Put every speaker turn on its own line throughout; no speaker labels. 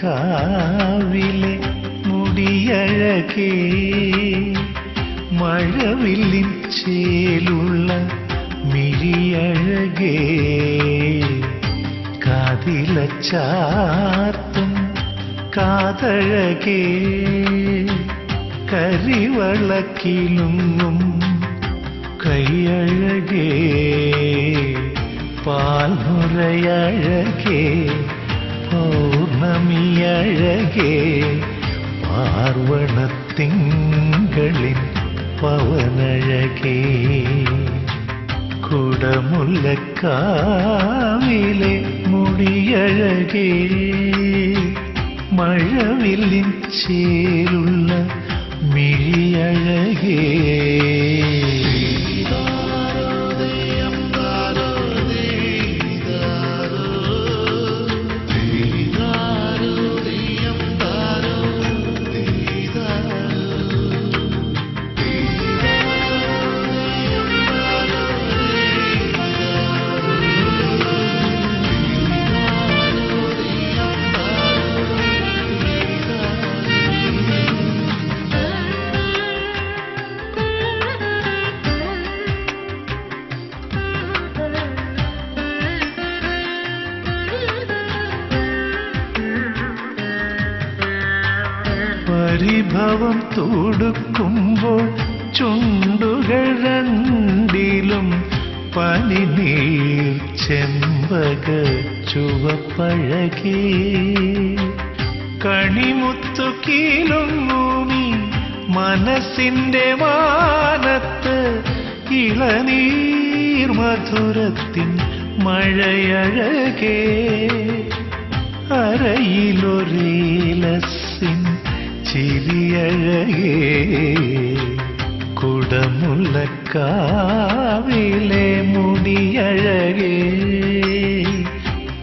കടമുല്ലക്കാവിലെ മുടിയഴകേ മഴവില്ലിൻ ചേലുള്ള മിഴിയഴകേ കാതിലച്ചാർത്തും കാതഴകേ കരിവളക്കിലുങ്ങും കൈയഴകേ പാൽമുറയഴകേ പൗർണമിയഴകേ പാർവണത്തിങ്കളിൻ പവനഴകേ കുടമുല്ലക്കാവിലെ മുടിയഴകേ മഴവില്ലിൻ ചേലുള്ള മിഴിയഴകേ പരിഭവം തുടുക്കുമ്പോൾ ചുണ്ടുകൾ രണ്ടിലും പനിനീർ ചെമ്പക ചുവപ്പഴകേ കണിമുത്തു കീലുങ്ങൂമി മനസ്സിന്റെ മാനത്ത് ഇളനീർ മധുരത്തിൻ മഴയഴകേ അരയിലൊരേലസിൻ ചിരിയഴകേ കുടമുല്ലക്കാവിലെ മുടിയഴകേ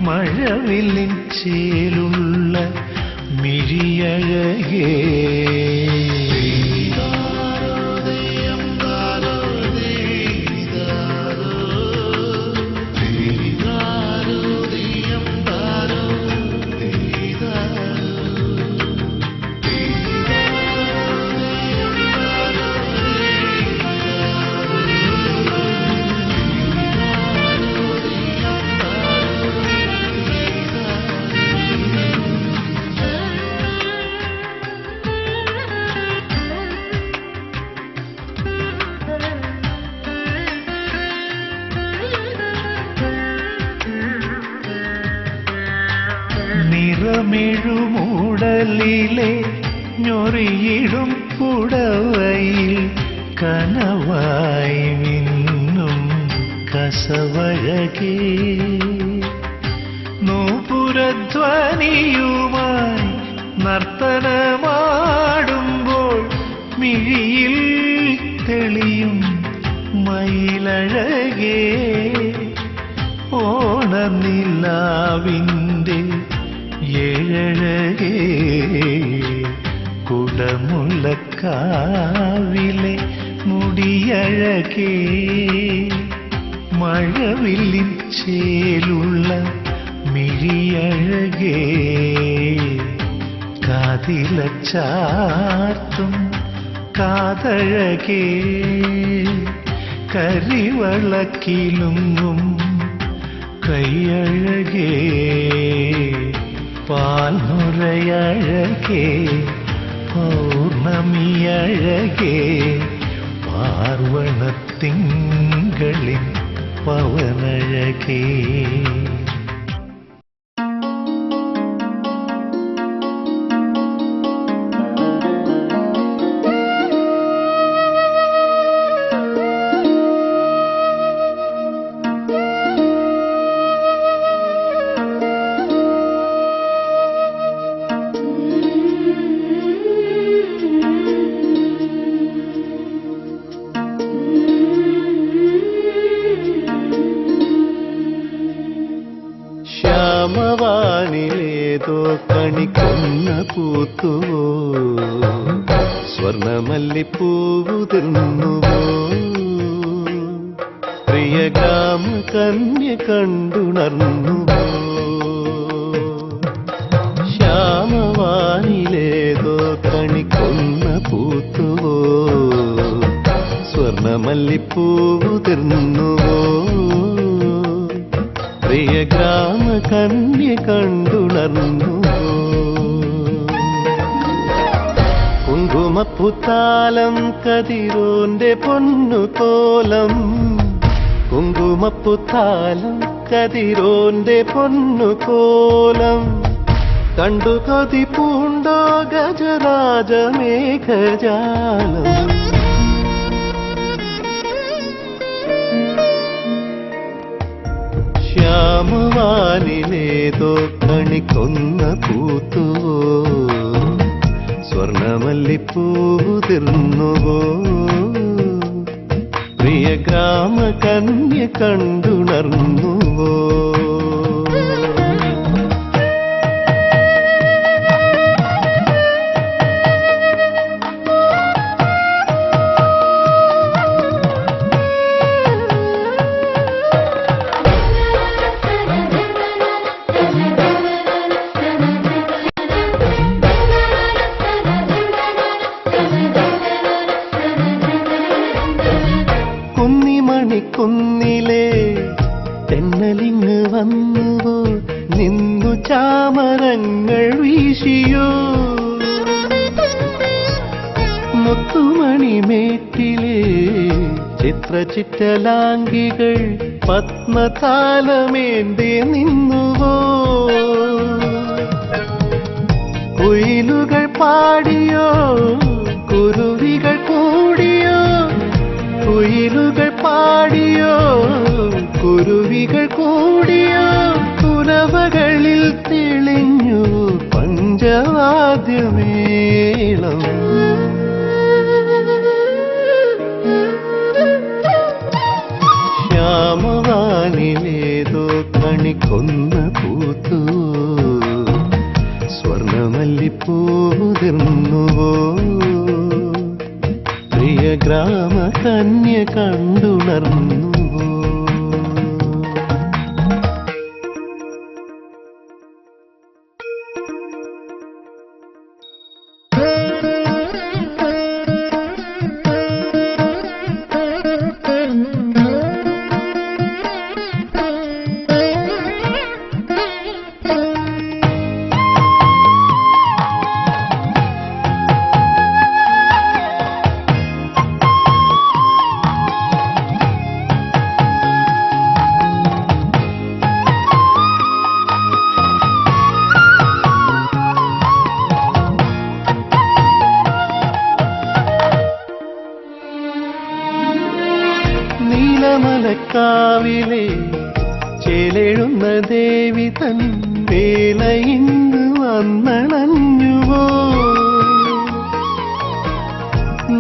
മഴവില്ലിൻ ചേലുള്ള മിഴിയഴകേ നിറമിഴുമൂടലിലെ ഞൊറിയിടും പുടവയിൽ കനവായി മിന്നും കസവഴകേ നൂപുരധ്വനിയുമായി നർത്തനമാടുമ്പോൾ മിഴിയിൽ തെളിയും മയിലഴകേ ഓണനിലാവിൻ്റെ ഏഴഴകേ കുടമുല്ലക്കാവിലെ മുടിയഴകേ മഴവില്ലിൻ ചേലുള്ള മിഴിയഴകേ കാതിലച്ചാർത്തും കാതഴകേ കരിവളക്കിലുങ്ങും കൈയഴകേ പാൽമുറയഴകേ പൗർണമിയഴകേ പാർവണത്തിങ്കളിൻ പവനഴകേ ശ്യാമവാനിലേതോ കണിക്കൊന്ന പൂത്തുവോ സ്വർണമല്ലിപ്പൂവുതിർന്നുവോ പ്രിയകാമ കന്യ കണ്ടുണർന്നുവോ ഗ്രാമവാനിലേതോ കണിക്കൊന്ന പൂത്തുവോ സ്വർണമല്ലിപ്പൂവുതിർന്നുവോ പ്രിയ ഗ്രാമ കന്യ കണ്ടുണർന്നുവോ കുങ്കുമപ്പുത്താലം കതിരോന്റെ പൊന്നുകോലം കുങ്കുമപ്പുത്താലം കതിരോന്റെ പൊന്നുകോലം കണ്ടു കൊതി പൂണ്ടോ ഗജരാജമേഘജാലം ശ്യാമവാനിലേതോ കണിക്കൊന്ന പൂത്തുവോ സ്വർണമല്ലിപ്പൂവുതിർന്നുവോ പ്രിയ ഗ്രാമ കന്യ കണ്ടുണർന്നുവോ കുന്നിലെ തെന്നലിങ്ങ് വന്നുവോ നിന്നു ചാമരങ്ങൾ വീശിയോ മുത്തുമണിമേട്ടിലെ ചിത്രചിറ്റലാംഗികൾ പത്മതാലമേന്തി നിന്നുവോ കുയിലുകൾ പാടിയോ കുരുവികൾ കൂടിയോ കുയിലുകൾ പാടിയോ കുരുവികൾ കൂടിയോ കുരവകളിൽ തെളിഞ്ഞു പഞ്ചവാദ്യമേളം ശ്യാമവാനിലേതോ കണിക്കൊന്ന പൂത്തു സ്വർണമല്ലിപ്പൂവുതിർന്നുവോ പ്രിയ ഗ്രാമ കന്യ കണ്ടുണർന്നുവോ നീലമലക്കാവിലെ ചേലെഴുന്ന ദേവി തൻ വേല ഇന്ന് വന്നണഞ്ഞുവോ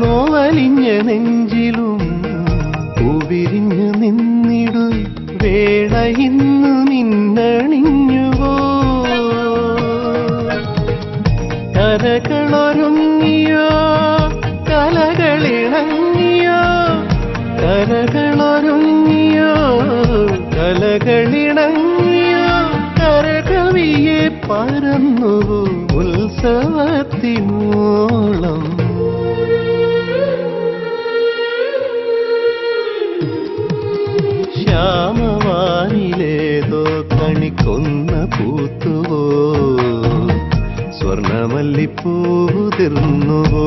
നോവലിഞ്ഞ നെഞ്ചിലും പൂവിരിഞ്ഞു നിന്നിടു വേള ഇന്നു നിന്നണിഞ്ഞുവോ കരകളൊരുങ്ങിയോ കലകളിണങ്ങിയോ കരകളൊരുങ്ങിയോ കലകളിണങ്ങിയോ കരകവിയെ പരന്നുവോ ഉത്സവത്തിനോളം ശ്യാമവാനിലേതോ കണിക്കൊന്ന പൂത്തുവോ സ്വർണമല്ലിപ്പൂവുതിർന്നുവോ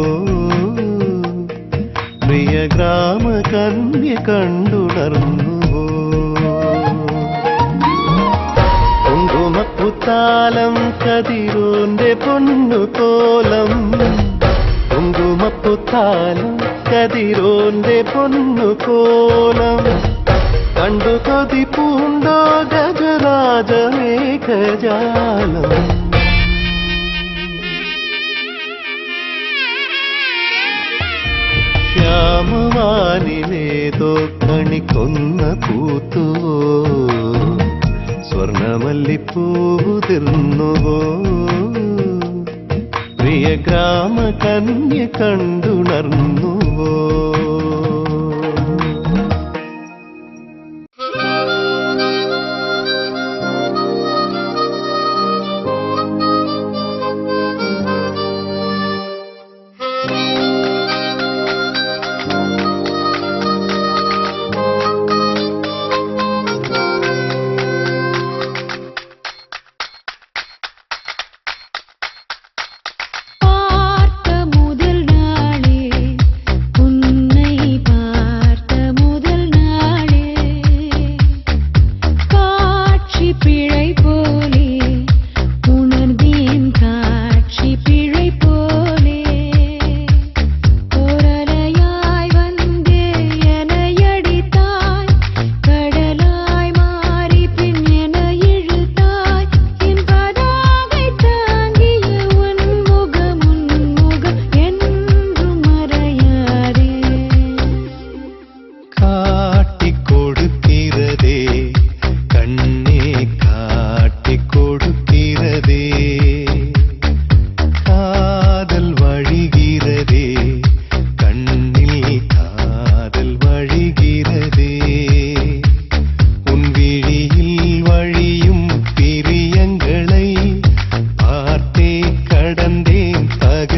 പ്രിയ ഗ്രാമ കന്യ കണ്ടുണർന്നുവോ കുങ്കുമപ്പുത്താലം കതിരോന്റെ പൊന്നുകോലം കുങ്കുമപ്പുത്താലം കതിരോന്റെ പൊന്നുകോലം കണ്ടു കൊതി പൂണ്ടോ ഗജരാജമേഘജാലം ശ്യാമവാനിലേതോ കണിക്കൊന്ന പൂത്തുവോ സ്വർണമല്ലിപ്പൂവുതിർന്നുവോ പ്രിയ ഗ്രാമ കന്യ കണ്ടുണർന്നുവോ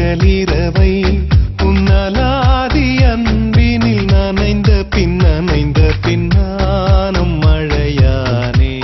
பகலிரவை உன்னலாதி அன்பினில் நனைந்த பின்னானும் மழையானே.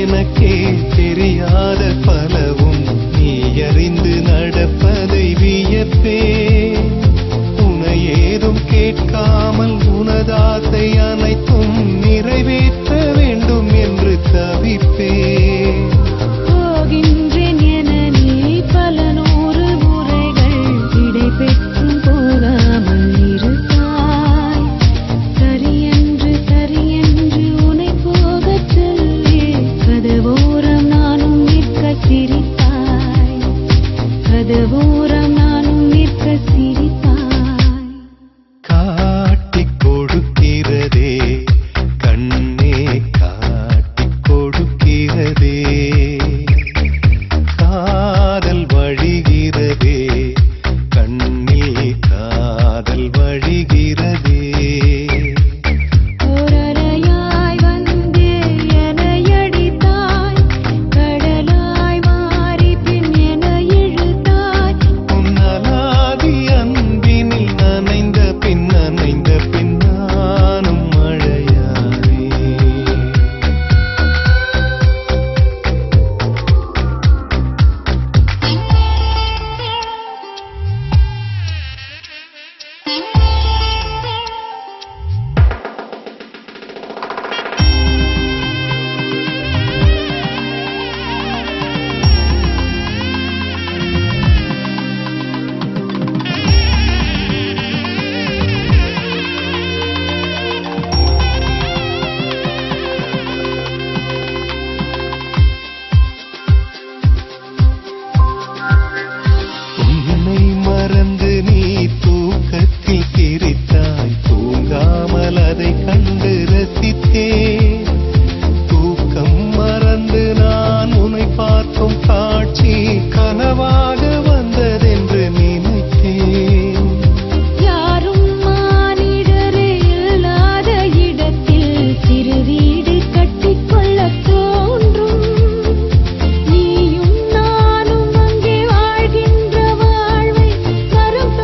எனக்கே தெரியாத பலவும் நீ அறிந்து நடப்பதை வியப்பே. உனை ஏதும் கேட்காமல் உனதாசை அனைத்தும் நிறைவேற்ற வேண்டும் என்று தவிப்பே.
போகின்றேன் என நீ பல நூறு முறைகள் விடை பெற்றும் போகாமல் இருப்பாய். சரியென்று உனை போகச் சொல்லி கதவோரம் நானும் நிற்க சிரிப்பாய். கதவோரம் நானும் நிற்க சிரிப்பாய்.
காட்டிக் கொடுக்கிறதே கண்ணே காட்டிக் கொடுக்கிறதே. காதல் வழிகிறதே கண்ணில் காதல் வழிகிறதே.
ஓரலையாய் வந்து என்னை அடித்தாய். கடலாய் மாறி பின் என்னை இழுத்தாய்.
உன்னலாதி அன்பினில் நனைந்த பின்னானும் மழையானே. உன்னை மறந்து நீ தூக்கத்தில் சிரித்தாய். தூங்காமல் அதை கண்டு ரசித்தேன். தூக்கம் மறந்து நான் உன்னை பார்க்கும் காட்சி கனவாக வந்ததென்று நினைத்தேன்.
யாரும் மானிடரே இல்லாத இடத்தில் சிறு வீடு கட்டிக்கொள்ளத் தோன்றும். நீயும் நானும் அங்கே வாழ்கின்ற வாழ்வை வரும்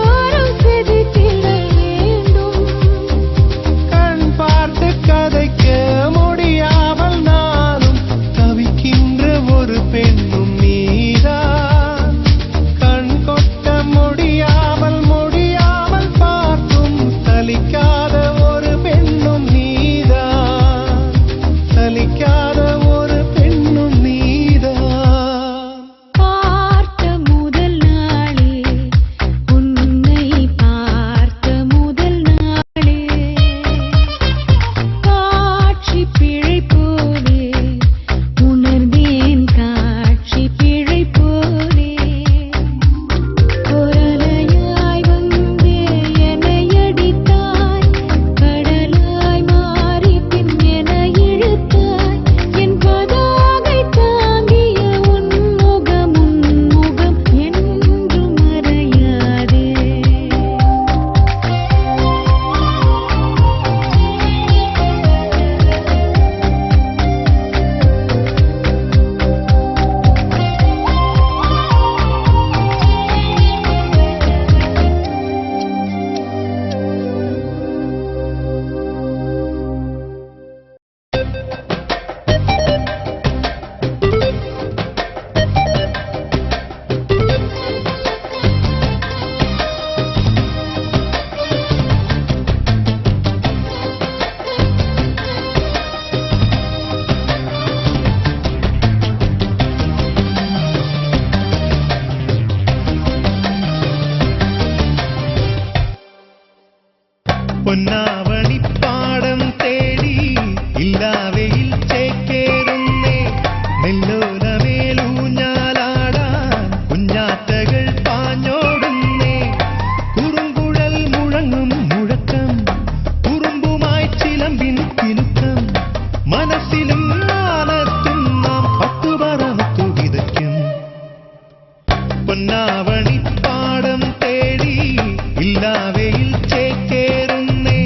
പൊന്നാവണിപ്പാടം തേടി ഇല്ലാവയിൽ ചേക്കേറുന്നേ നെല്ലോലമേലൂഞ്ഞാലാടാൻ കുഞ്ഞാറ്റകൾ പാഞ്ഞോടുന്നേ കുറുങ്കുഴൽ മുഴങ്ങും മുഴക്കം കുറുമ്പുമായി ചിലമ്പിൻ കിലുക്കം മനസ്സിലും മാനത്തും നാം പത്തുപറത്തു വിതയ്ക്കും പൊന്നാവണിപ്പാടം തേടി ഇല്ലാവയിൽ ചേക്കേറുന്നേ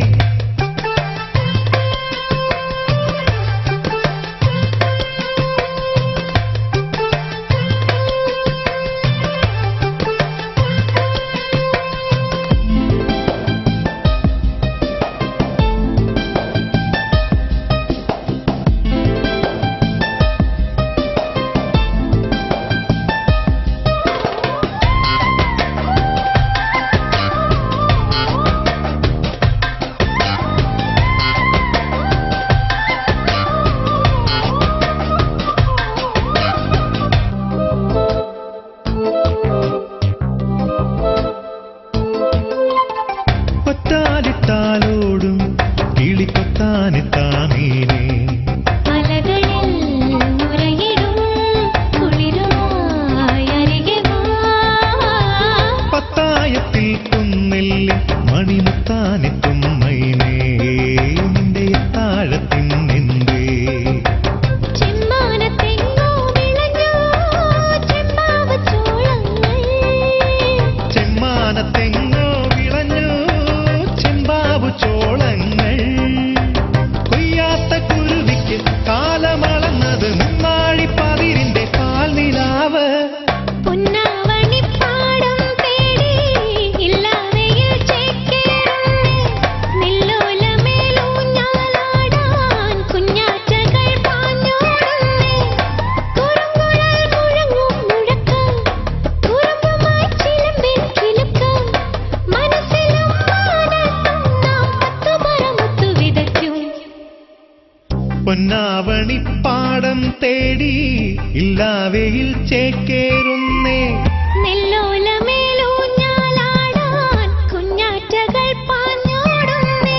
കൊറ്റാലിട്ടാലോടും കിളിക്കൊത്താനെത്താമീനേ
മലകളിൽ മുരയിടും കുളിരുമായി അരികെ വാ.
പത്തായത്തിൽ കുന്നെല്ലി മണിമുത്താനെത്തും മൈനേ നിന്റെ താഴത്തിൻ നിന്നേ
ചെമ്മാനത്തെങ്ങോ വിളഞ്ഞു ചെമ്മാവ് ചോളങ്ങൾ.
ചെമ്മാനത്തെങ്ങോ വിളഞ്ഞു ചെമ്പാവു ചോളങ്ങൾ കൊയ്യാത്ത കുരുവിക്ക് കാലമളന്നത് മുന്നാഴിപ്പതിരിന്റെ പാൽനിലാവ്
പൊന്നാവണിപ്പാടം തേടി ഇല്ലാവയിൽ ചേക്കേറുന്നേ നെല്ലോലമേലൂഞ്ഞാലാടാൻ കുഞ്ഞാറ്റകൾ പാഞ്ഞോടുന്നേ കുറുങ്കുഴൽ മുഴങ്ങും മുഴക്കം കുറുമ്പുമായി ചിലമ്പിൻ കിലുക്കം മനസ്സിലും മാനത്തും നാം പത്തുപറമുത്തു വിതയ്ക്കും
പൊന്നാവണിപ്പാടം തേടി ഇല്ലാവയിൽ ചേക്കേറുന്നേ
നെല്ലോലമേലൂഞ്ഞാലാടാൻ കുഞ്ഞാറ്റകൾ പാഞ്ഞോടുന്നേ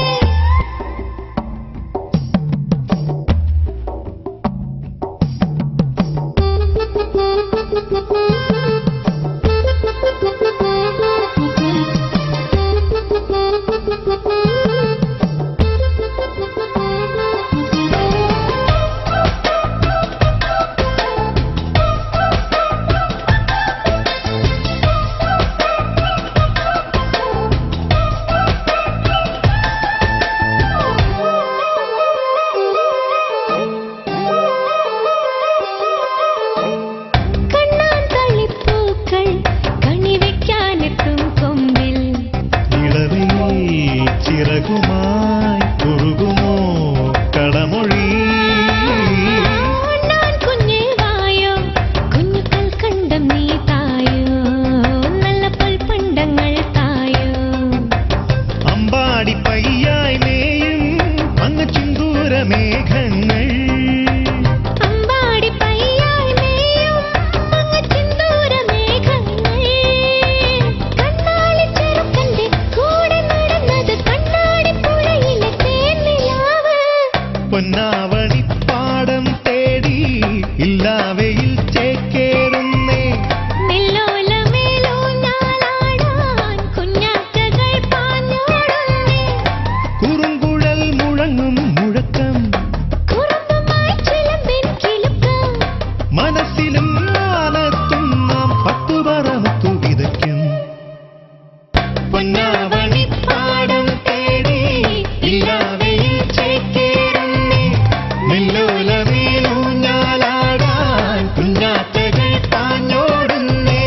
കണ്ണാൻ തളിപ്പൂക്കൾ കണിവെക്കാനെത്തും കൊമ്പിൽ
ഇളവയിൽ ചിറകുമായി കുറുകുമോ കടമൊഴി
ഞാൻ കുഞ്ഞേ വായോ കുഞ്ഞു കൽക്കണ്ടം നീ തായോ നല്ല പൽപ്പണ്ടങ്ങൾ തായോ
അമ്പാടി പയ്യായി മേയും അങ്ങ് ചിന്തൂര മേഘങ്ങൾ
അമ്പാടി പയ്യായി മേയും അങ്ങ് ചിന്തൂര മേഘങ്ങൾ കണ്ണാളി ചെറുക്കന്റെ കൂടെ നടന്നത് കണ്ണാടി പുഴയിലെ തേൻനിലാവ്
പൊന്നാവണിപ്പാടം തേടി ഇല്ലാവയിൽ ചേക്കേറുന്നേ
നെല്ലോലമേലൂഞ്ഞാലാടാൻ കുഞ്ഞാറ്റകൾ പാഞ്ഞോടുന്നേ
കുറുങ്കുഴൽ മുഴങ്ങും മുഴക്കം
കുറുമ്പുമായി ചിലമ്പിൻ കിലുക്കം
മനസ്സിലും മാനത്തും നാം പത്തുപറമുത്തു വിതയ്ക്കും പൊന്നാവണിപ്പാടം തേടി ഇല്ലാവയിൽ ചേക്കേറുന്നേ നെല്ലോലമേലൂഞ്ഞാലാടാൻ കുഞ്ഞാറ്റകൾ പാഞ്ഞോടുന്നേ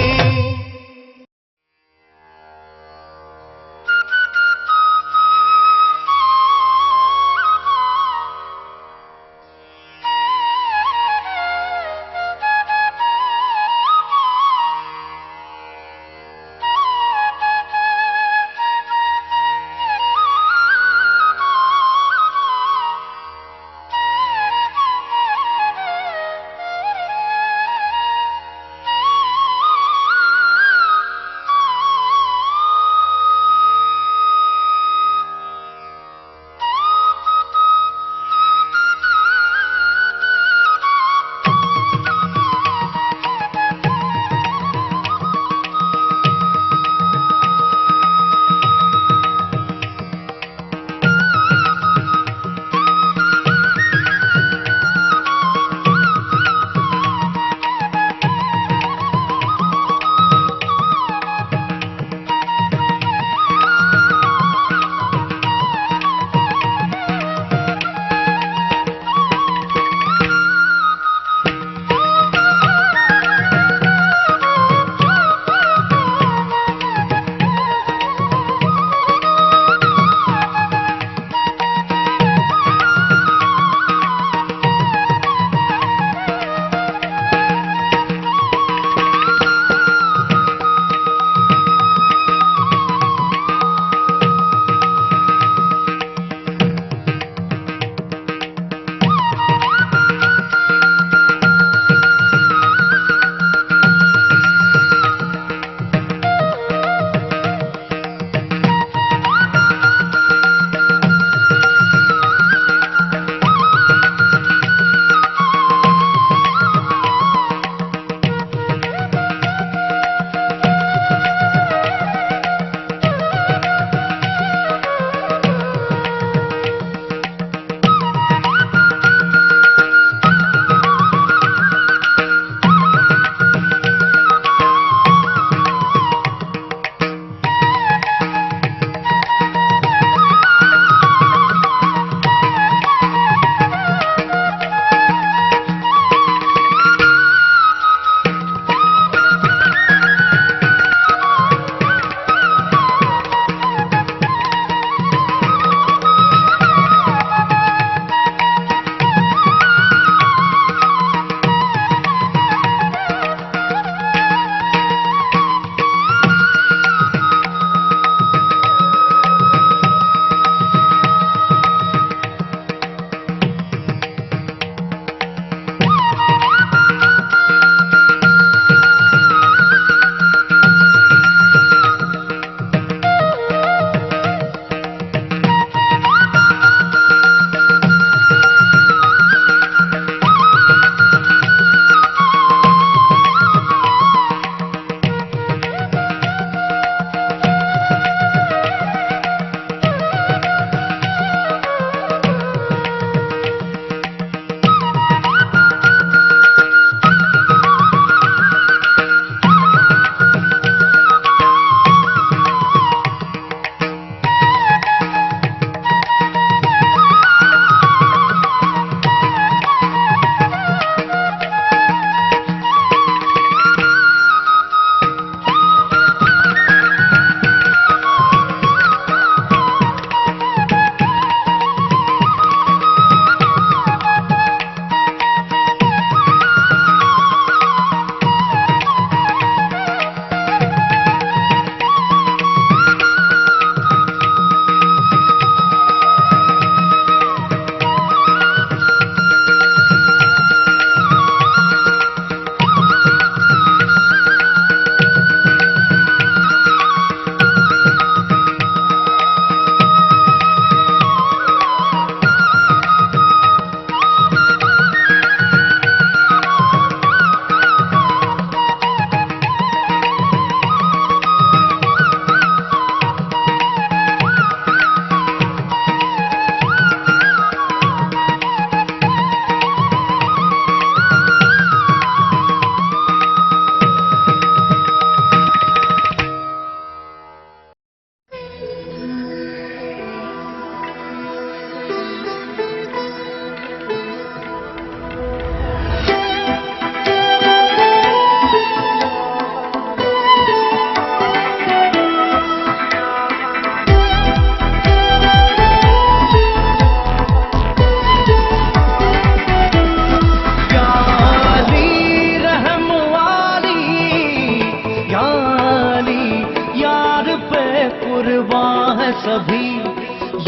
कुर्बान है सभी,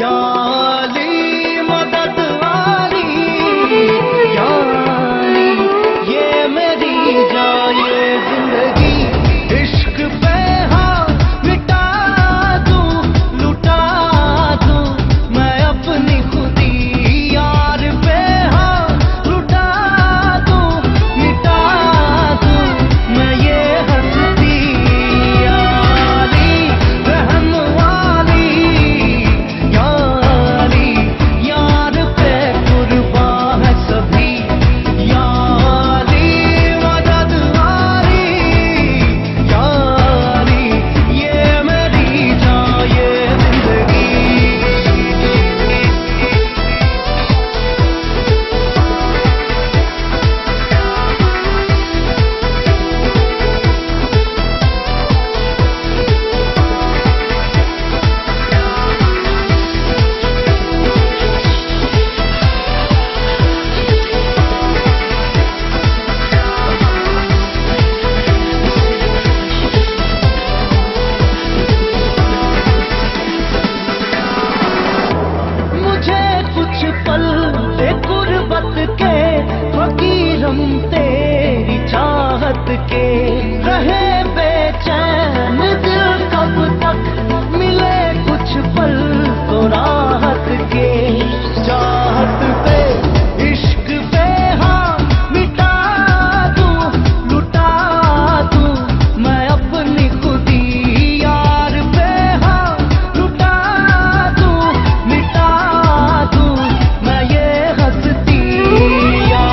या अली मदद वाली, या अली ये मेरी जाए जिंदगी। इश्क पे हाँ मिटा दूं, लुटा दूं मैं अपनी खुदी, यार पे हाँ लुटा दूं, मिटा दूं मैं ये हस्ती। या अली रहम वाली, या अली यार पे कुर्बान है सभी, या अली मदद वाली, या अली ये मेरी जाए जिंदगी। मुझे कुछ पल दे गुर्बत के, फकीरम तेरी चाहत के, रहे बेचैन दिल कब तक, मिले कुछ पल तो राहत के। चाहत पे इश्क पे हाँ मिटा दूं, लुटा दूं मैं अपनी खुदी, यार पे हाँ लुटा दूं, मिटा दूं मैं ये हस्ती। या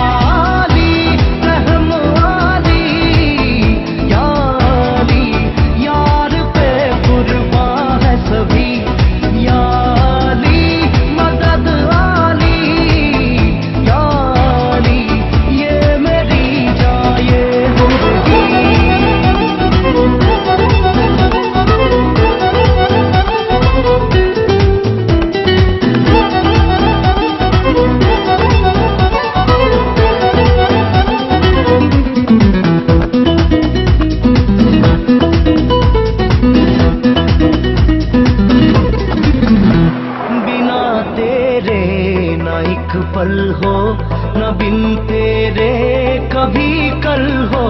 अली रहम वाली, या अली यार पे कुर्बान है सभी, या अली मदद वाली, या अली ये मेरी जाए जिंदगी। बिना तेरे ना एक पल हो, ना बिन तेरे कभी कल हो,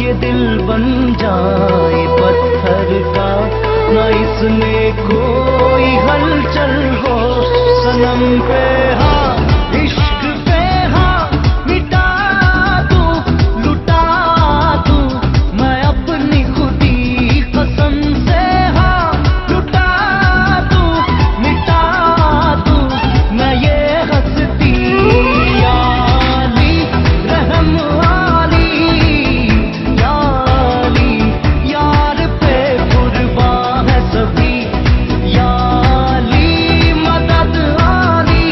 ये दिल बन जाए पत्थर का, ना इसमें कोई हलचल हो। सनम पे हाँ इश्क पे हाँ मिटा दूं, लुटा दूं मैं अपनी खुदी, कसम से हाँ लुटा दूं, मिटा दूं मैं ये हस्ती। या अली रहम वाली, या अली यार पे कुर्बान है सभी, या अली मदद वाली,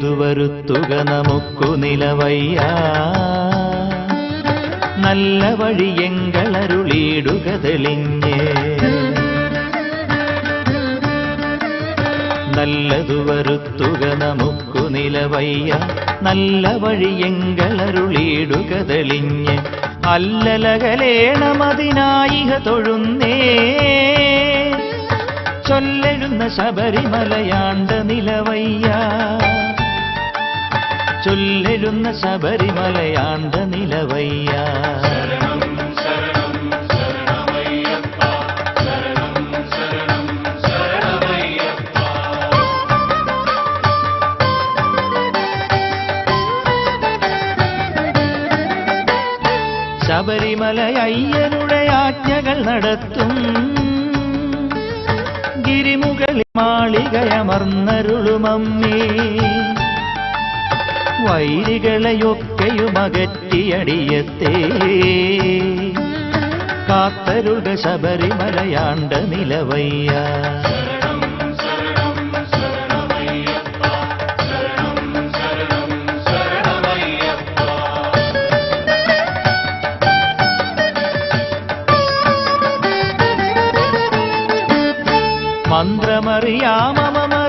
നല്ലതു വരുത്തുക നമുക്കു നിലവയ്യ നല്ല വഴിയെങ്കളരുളിയിടുക തെളിഞ്ഞ് നല്ലതു വരുത്തുക നമുക്കു നിലവയ്യ നല്ല വഴിയെങ്കളരുളിയിടുക തെളിഞ്ഞ് അല്ലലകലേണമതിനായിഹ തൊഴുന്നേ ചൊല്ലെഴുന്ന ശബരിമലയാണ്ട നിലവയ്യ ചൊല്ലെഴുന്ന ശബരിമലയാണ്ട നിലവയ്യ ശബരിമല അയ്യനുടെ ആജ്ഞകൾ നടത്തും ഗിരിമുകളിൽ മാളികയമർന്നരുളുമമ്മേ വൈരികളെയൊക്കെയും അകറ്റിയടിയത്തേ കാത്തരുക ശബരിമലയാണ്ട നിലവയ്യ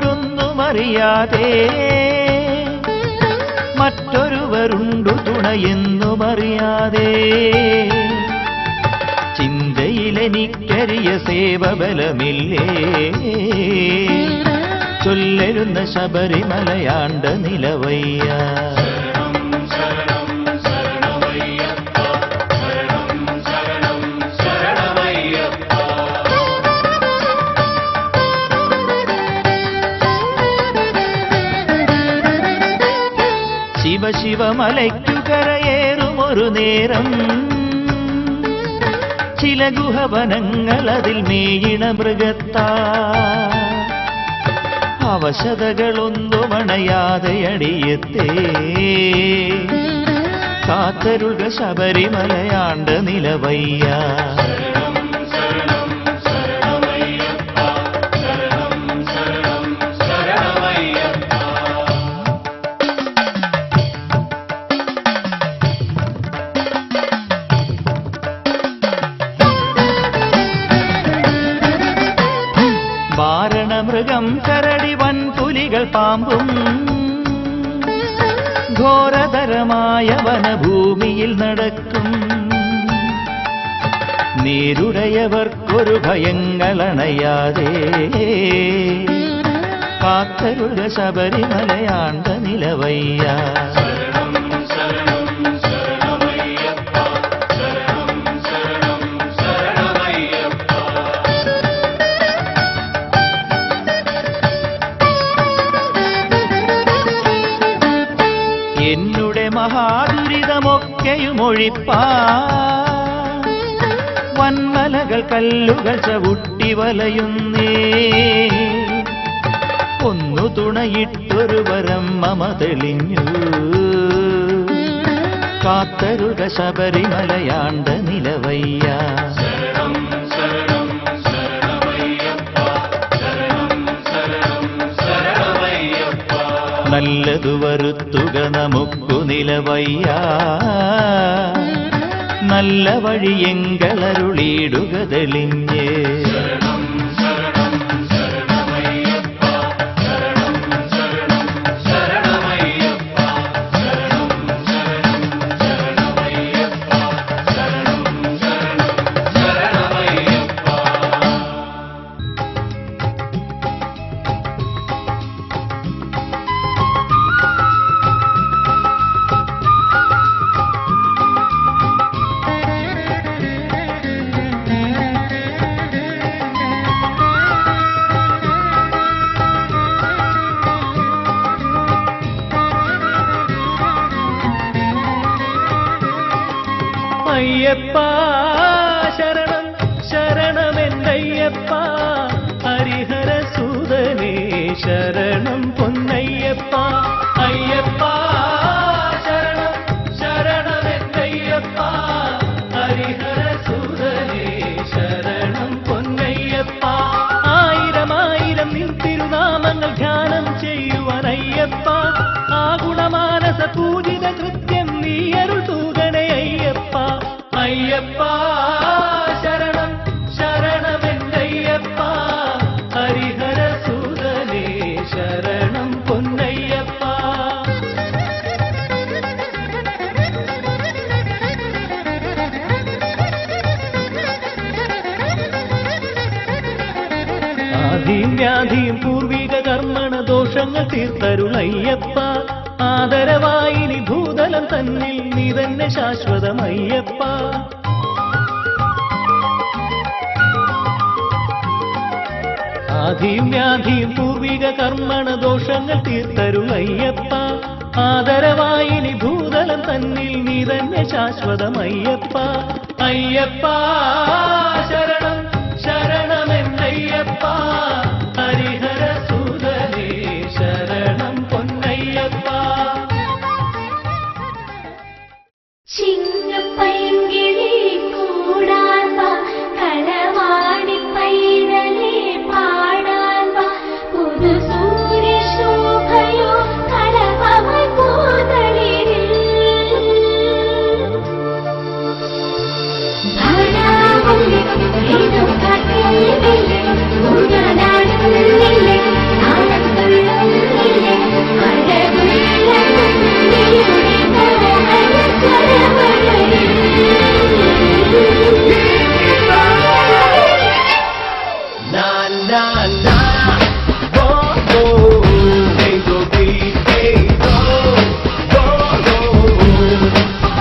മന്ത്രമറിയാമമരുന്നുമറിയാതെ മറ്റൊരുവരുണ്ടു തുണയെന്നുമറിയാതെ ചിന്തയിലെനിക്കരിയ സേവബലമില്ലേ ചൊല്ലെഴുന്ന ശബരിമലയാണ്ട നിലവയ്യ ശിവശിവമലയ്ക്കു കരയേറുമൊരു നേരം ചില ഗുഹവനങ്ങളതിൽ മേയിണ മൃഗത്താ അവശതകളൊന്നുമണയാതെ അടിയത്തേ കാത്തരുക ശബരിമലയാണ്ട നിലവയ്യ മൃഗം കരടി വൻപുലികൾ പാമ്പും ഘോരതരമായ വനഭൂമിയിൽ നടക്കും നീരുടയവർക്കൊരു ഭയങ്ങളണയാതെ കാത്തരുക ശബരിമലയാണ്ട നിലവയ്യ എന്നുടെ മഹാദുരിതമൊക്കെയും ഒഴിപ്പാ വന്മലകൾ കല്ലുകൾ ചവിട്ടി വലയുന്നേ ഒന്നു തുണയിട്ടൊരു വരം മമ തെളിഞ്ഞു കാത്തരുക ശബരിമലയാണ്ട നിലവയ്യ നല്ലതു വരുത്തുക നമുക്കു നിലവയ്യ നല്ല വഴിയെങ്കളരുളിയിടുക തെളിഞ്ഞ്
അയ്യപ്പ ശരണം ശരണമെന്നയ്യപ്പ ഹരിഹര സൂതനേ ശരണം പൊന്നയ്യപ്പ അയ്യപ്പ ശരണം ശരണമെന്നയ്യപ്പ ഹരിഹര സൂതനേ ശരണം പൊന്നയ്യപ്പ ആയിരം ആയിരം നിൻ തിരുനാമങ്ങൾ ധ്യാനം ചെയ്യുവാൻ അയ്യപ്പ അയ്യപ്പ ശരണം ശരണമെന്തയ്യപ്പ ഹരിഹര സുതനേ ശരണം പൊന്നയ്യപ്പ. ആദിയും വ്യാധിയും പൂർവിക കർമ്മണ ദോഷങ്ങൾ തീർത്തരുളയ്യപ്പ. ആദരവായിനി ഭൂതലം തന്നിൽ നീ തന്നെ ശാശ്വതമയ്യപ്പ. ആദിയും വ്യാധിയും പൂർവിക കർമ്മണ ദോഷങ്ങൾ തീർത്തരുളയ്യപ്പ. ആദരവായിനി ഭൂതലം തന്നിൽ നീ തന്നെ ശാശ്വതമയ്യപ്പ. അയ്യപ്പ ശരണം ശരണമെന്തയ്യപ്പ ഹരിഹര സുതനേ ശരണം പൊന്നയ്യപ്പ.
ചിങ്ങപ്പൈങ്കിളി കൂടാൻ വാ, കളവാടി പൈതലേ പാടാൻ വാ, പുതു സൂര്യശോഭയോ കളഭമായി പൂതളിരിൽ. ഭരണാവലി ഏതോ കാട്ടിലെ ഊഞ്ഞാലാടുന്നില്ലേ, താളം തുള്ളുന്നില്ലേ, അഴകുള്ള കുഞ്ഞിയുടെ മോഹന സ്വരമഴയിൽ.
Na na na, go go, hey go beat, hey go, go go.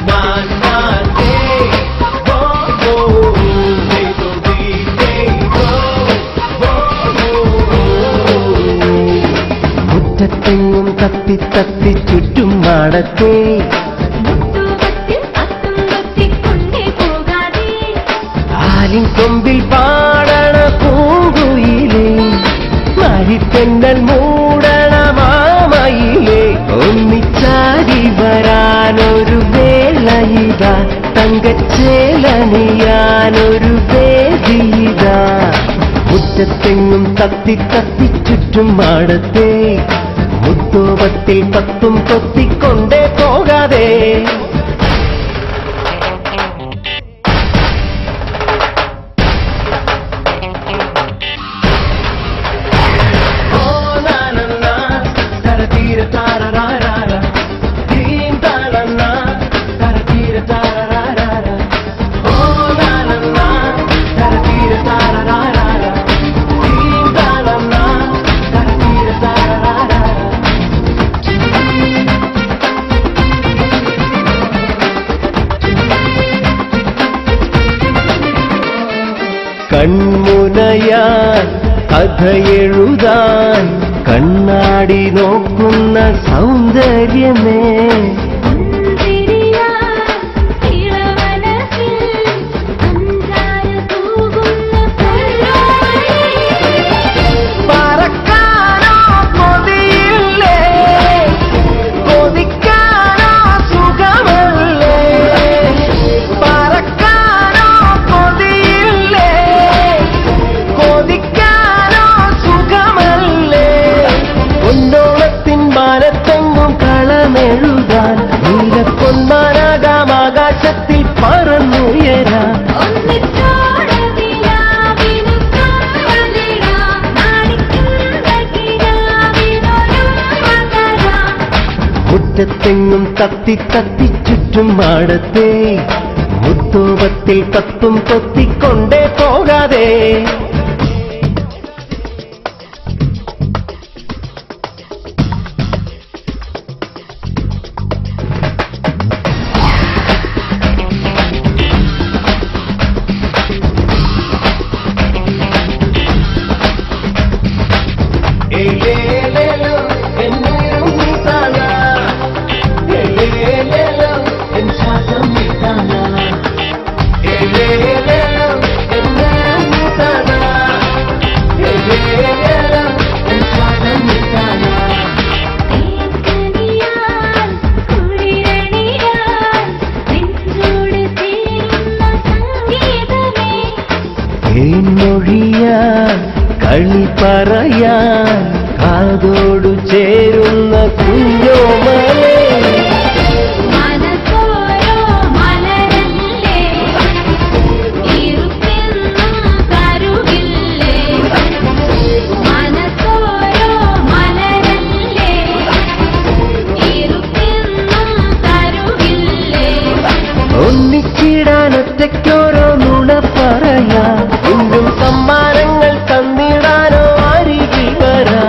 Na na hey, go go, hey go beat, hey go, go go.
മുറ്റത്തെങ്ങും തത്തി തത്തി ചുറ്റും മാടത്തെ
മുട്ടുവത്തിൽ അത്തും കൊത്തിക്കൊണ്ടേ പോകാതെ,
ആലിൻ കൊമ്പിൽ പാടണ പൂങ്കുയിലേ, മരിപ്പെണ്ണൽ മൂടണ മാമയിലേ, ഒന്നിച്ചാടി വരാനൊരു വേളയിതാ, തങ്കച്ചേലണിയാനൊരു വേദിയിതാ. മുറ്റത്തെങ്ങും തത്തി തത്തി ചുറ്റും മാടത്തെ, മുത്തോപത്തിൽ പത്തും കൊത്തിക്കൊണ്ടേ പോകാതെ. കൺമുനയാൻ കഥയെഴുതാൻ കണ്ണാടി നോക്കുന്ന സൗന്ദര്യമേ,
മുന്തിരിയാൻ ഇളവനസിൽ അഞ്ചാര തൂകുന്ന പൊന്നോളി.
പറക്കാനോ കൊതിയില്ലേ, കൊതിക്കാനോ സുഖമല്ലേ, പറക്കാനോ കൊതിയില്ലേ, കൊതിക്കാനോ സുഖമല്ലേ. പൊന്നോളത്തിൻ മാനത്തെങ്ങും കളമെഴുതാൻ നീലപ്പൊന്മാനാകാം ആകാശത്തിൽ പറന്നുയരാം.
ഒന്നിച്ചോടവിലാവിനു കാവലിടാം, നാണിക്കുന്ന കിനാവിനൊരു മകരാം.
മുറ്റത്തെങ്ങും തത്തി തത്തി ചുറ്റും മാടത്തെ, മുത്തോപത്തിൽ പത്തും കൊത്തിക്കൊണ്ടേ പോകാതെ. ഏലേലേലോ എന്നേരം നീതാന, ഏലേലേലോ എൻ ശ്വാസം നീതാന, ഏലേലേലോ എന്നേരം നീതാന, ഏലേലേലോ എൻ ശ്വാസം നീതാന.
തേൻകനിയാൽ കുളിരണിയാൽ നെഞ്ചോട് ചേരുന്ന സംഗീതമേ,
തേൻമൊഴിയാൻ കളി പറയാൻ കാതോടു ചേരുന്ന കുഞ്ഞോമലേ,
മനസ്സോരോ മലരല്ലേ,
ചൊല്ലിടാൻ ഒറ്റയ്ക്കോരോ നുണ പറയാ ഇന്നും സമ്മാനങ്ങൾ തന്നിടാനോ അരികിൽ വരാ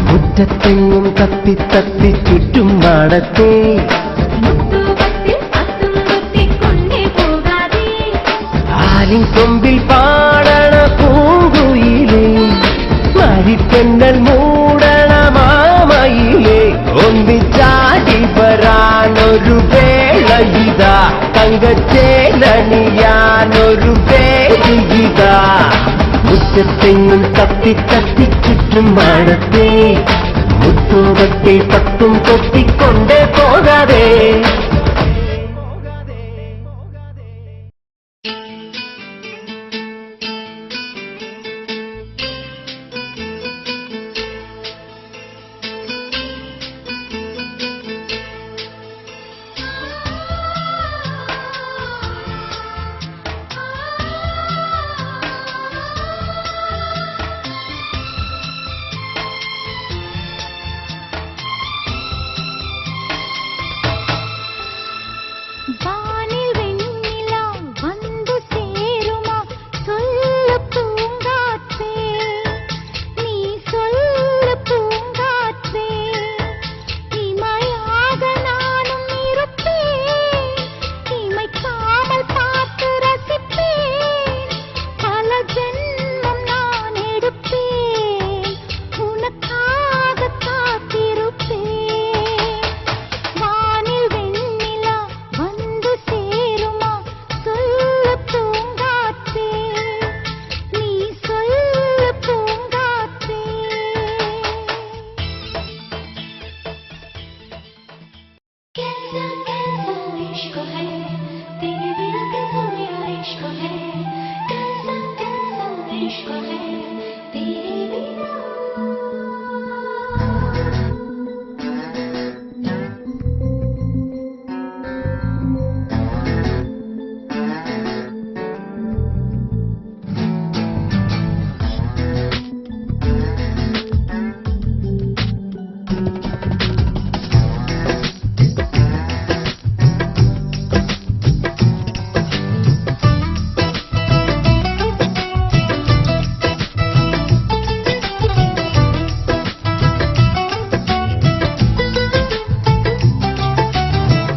മുറ്റത്തെങ്ങും തത്തി തത്തി ചുറ്റും മാടത്തെ ആലിൻ കൊമ്പിൽ പാടണ പൂങ്കുയിലേ മരിപ്പെണ്ണൽ മൂടണ മാമയിലേ ഒന്നിച്ചാടി വരാനൊരു വേളയിതാ തങ്കച്ചേലണിയാനൊരു വേദിയിതാ മുറ്റത്തെങ്ങും തത്തി തത്തി ചുറ്റും മാടത്തെ മുത്തോപത്തെ പത്തും കൊത്തിക്കൊണ്ടേ പോകാതെ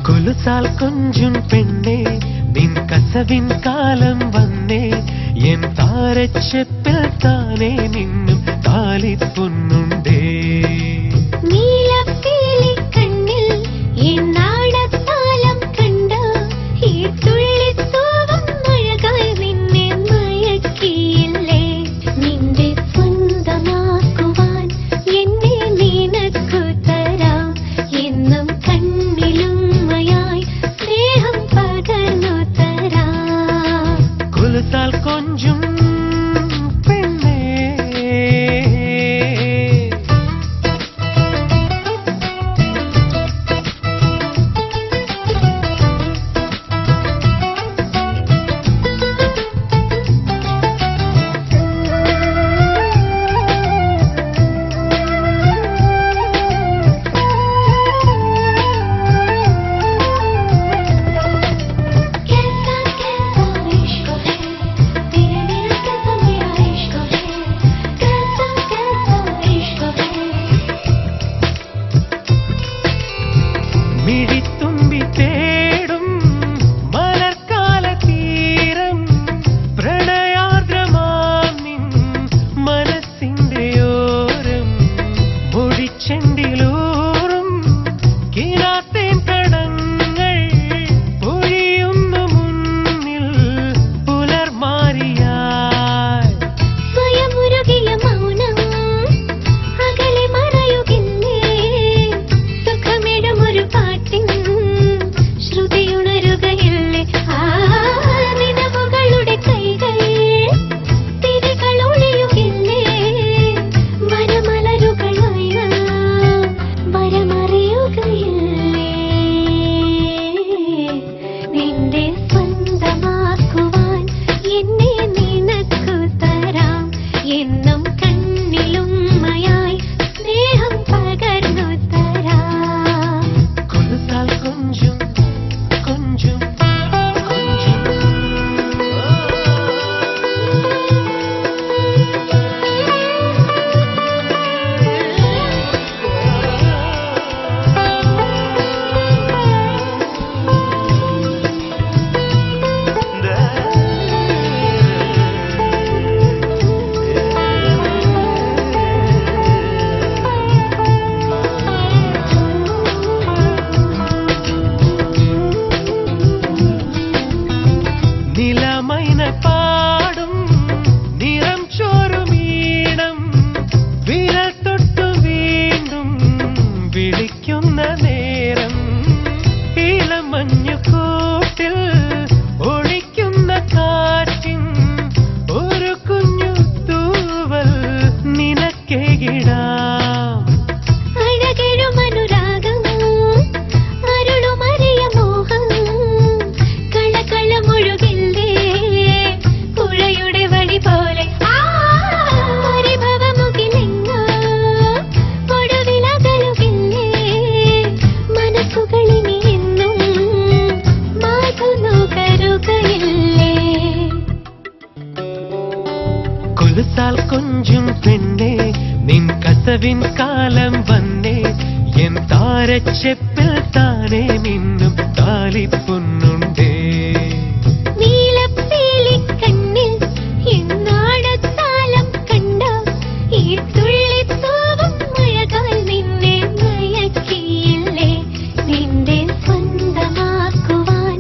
കൊലുസാൽ കൊഞ്ചും പെണ്ണേ നിൻ കസവിൻ കാലം വന്നേ എൻ താരച്ചെപ്പിൽ താനേ നിന്നും താലിപ്പൊന്നുണ്ടേ കൊഞ്ചും പെണ്ണേ ഏകിടാം
അഴകെഴുമനുരാഗം അരുളുമറിയ മോഹം കളകളമൊഴുകില്ലേ പുഴയുടെ വഴി പോലെ പരിഭവമുകിലെങ്ങോ ഒടുവിലകലുകില്ലേ മനസ്സുകളിനി എന്നും മാധുനുകരുകയില്ലേ
കൊലുസാൽ കൊഞ്ചും പെണ്ണെ നിൻ കസവിൻ കാലം വന്നേ എൻ താരച്ചെപ്പിൽ താനേ മിന്നും താലിപ്പൊന്നുണ്ടേ
നീലപ്പീലിക്കണ്ണിൽ എന്നാടത്താലം കണ്ടോ ഈ തുള്ളിത്തൂവും മഴകാൽ നിന്നെ മയക്കിയില്ലേ നിന്റെ സ്വന്തമാക്കുവാൻ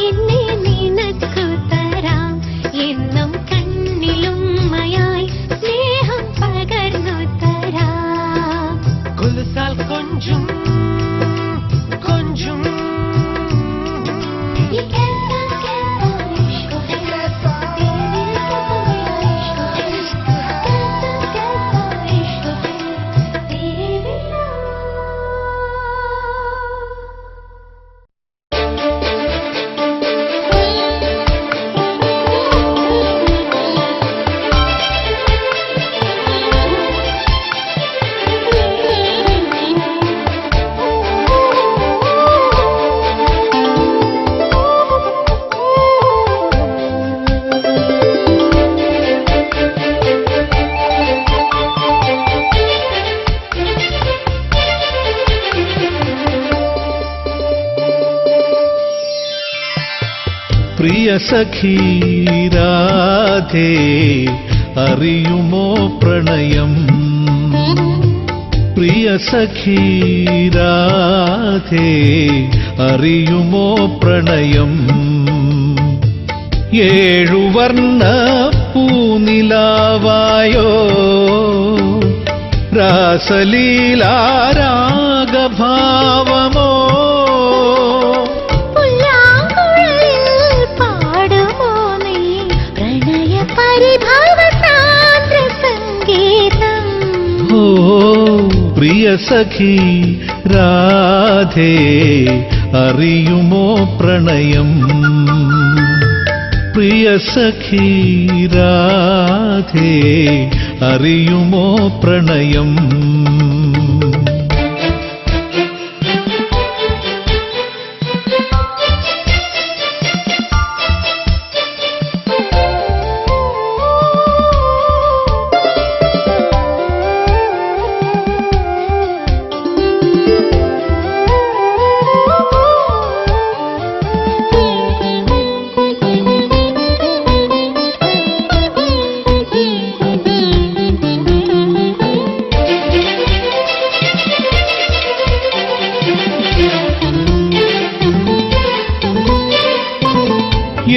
എന്നെ നിനക്കു തരാം എന്നും കണ്ണിലുമ്മയായി സ്നേഹം പകർന്നു തരാം
കൊലുസാൽ കൊഞ്ചും കൊഞ്ചും
ये कैसा कैसा इश्क है कैसा कैसा इश्क है तेरे बिना
പ്രിയ സഖീ രാധേ അറിയുമോ പ്രണയം പ്രിയ സഖീ രാധേ അറിയുമോ പ്രണയം ഏഴുവർണ്ണ പൂനിലാവായോ രാസലീലാരാഗഭാവമോ
പുല്ലാങ്കുഴലിൽ പാടുമോ നീ പ്രണയ പരിഭാവ സാന്ദ്ര സംഗീതം
ഓ പ്രിയ സഖീ രാധേ അറിയുമോ പ്രണയം പ്രിയ സഖീ രാധേ അറിയുമോ പ്രണയം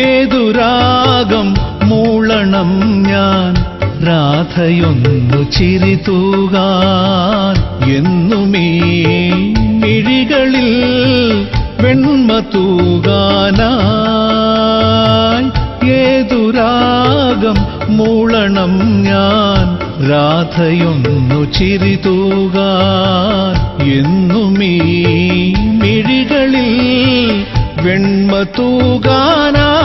ഏതു രാഗം മൂളണം ഞാൻ രാധയൊന്നു ചിരി തൂകാൻ എന്നുമീ മിഴികളിൽ വെണ്മ തൂകാനായി ഏതു രാഗം മൂളണം ഞാൻ രാധയൊന്നു ചിരി തൂകാൻ എന്നുമീ മിഴികളിൽ വെണ്മ തൂകാനായി